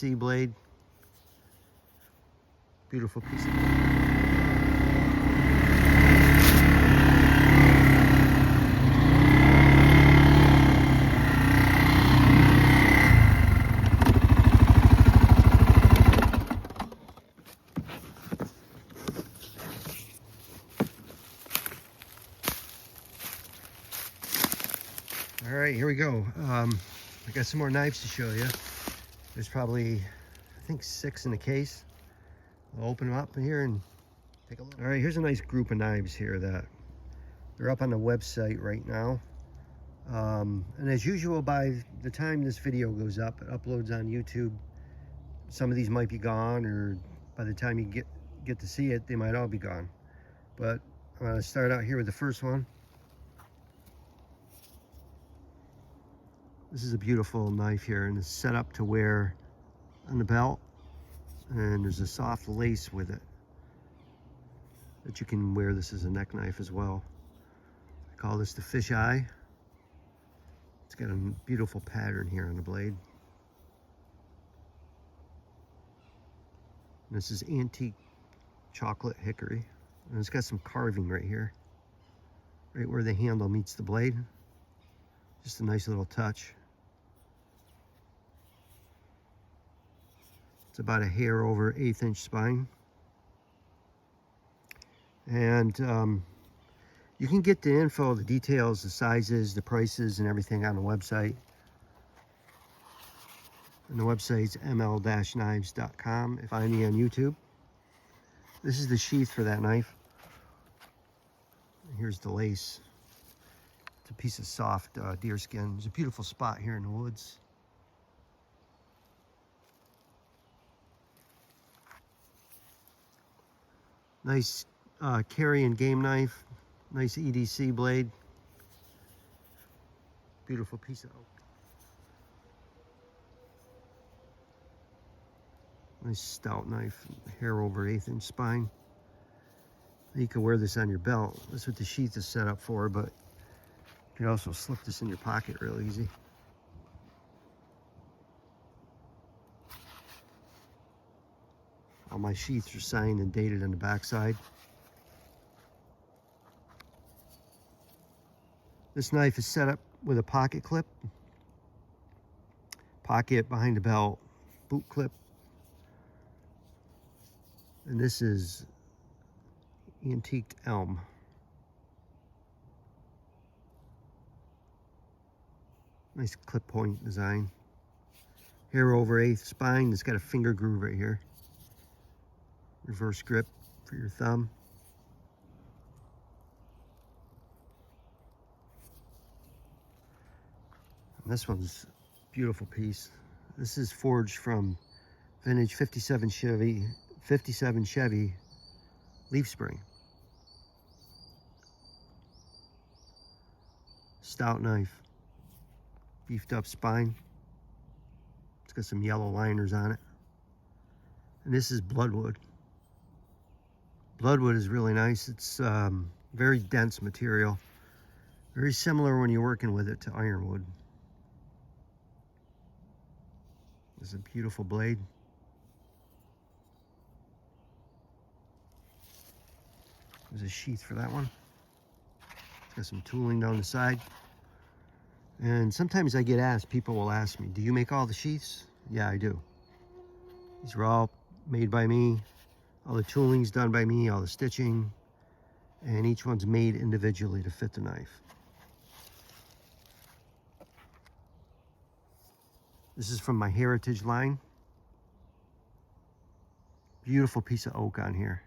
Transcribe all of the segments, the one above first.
EDC blade. Beautiful piece of wood. All right, here we go. I got some more knives to show you. There's probably, I think, 6 in the case. I'll open them up here and take a look. All right, here's a nice group of knives here that they're up on the website right now. And as usual, by the time this video goes up, it uploads on YouTube. Some of these might be gone, or by the time you get to see it, they might all be gone. But I'm gonna start out here with the first one. This is a beautiful knife here, and it's set up to wear on the belt, and there's a soft lace with it that you can wear this as a neck knife as well. I call this the Fisheye. It's got a beautiful pattern here on the blade. And this is antique chocolate hickory, and it's got some carving right here, right where the handle meets the blade. Just a nice little touch. It's about a hair over 1/8 inch spine. And you can get the info, the details, the sizes, the prices, and everything on the website. And the website's ML-Knives.com. Find me on YouTube. This is the sheath for that knife. And here's the lace. It's a piece of soft deer skin. There's a beautiful spot here in the woods. Nice carrying game knife. Nice EDC blade. Beautiful piece of oak. Nice stout knife. Hair over 1/8 inch spine. You can wear this on your belt. That's what the sheath is set up for, but you can also slip this in your pocket real easy. All my sheaths are signed and dated on the backside. This knife is set up with a pocket clip. Pocket behind the belt, boot clip. And this is antiqued elm. Nice clip point design. Hair over 1/8 spine. It's got a finger groove right here. Reverse grip for your thumb. And this one's a beautiful piece. This is forged from vintage 57 Chevy leaf spring. Stout knife. Beefed up spine. It's got some yellow liners on it. And this is bloodwood. Bloodwood is really nice. It's very dense material. Very similar when you're working with it to ironwood. This is a beautiful blade. There's a sheath for that one. It's got some tooling down the side. And sometimes I get asked, people will ask me, do you make all the sheaths? Yeah, I do. These are all made by me. All the tooling's done by me, all the stitching, and each one's made individually to fit the knife. This is from my heritage line. Beautiful piece of oak on here.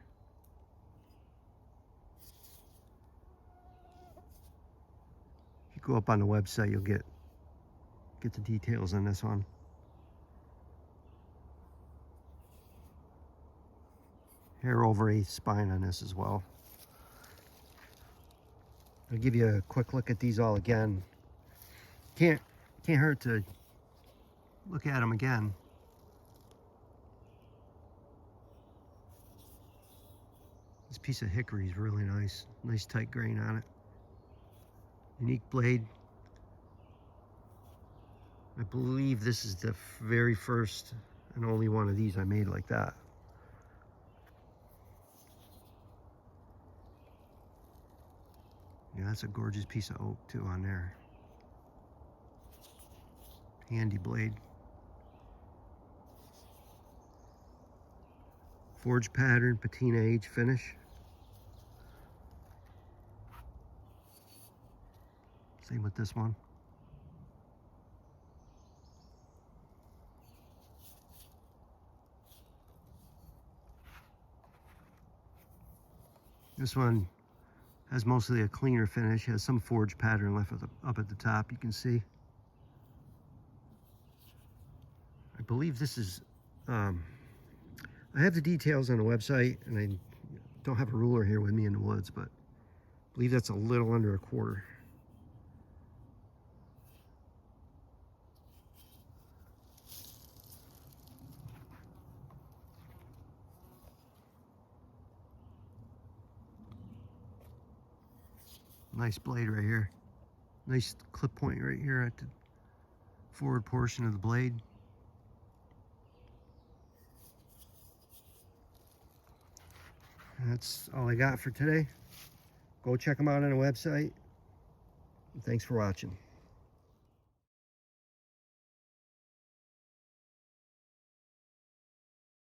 If you go up on the website, you'll get the details on this one. Hair over 1/8 spine on this as well. I'll give you a quick look at these all again. Can't hurt to look at them again. This piece of hickory is really nice. Nice tight grain on it. Unique blade. I believe this is the very first and only one of these I made like that. Yeah, that's a gorgeous piece of oak too on there. Handy blade. Forge pattern, patina age finish. Same with this one. This one has mostly a cleaner finish, has some forge pattern left up at the top, you can see. I believe this is, I have the details on the website, and I don't have a ruler here with me in the woods, but I believe that's a little under a quarter. Nice blade right here. Nice clip point right here at the forward portion of the blade. And that's all I got for today. Go check them out on the website. Thanks for watching.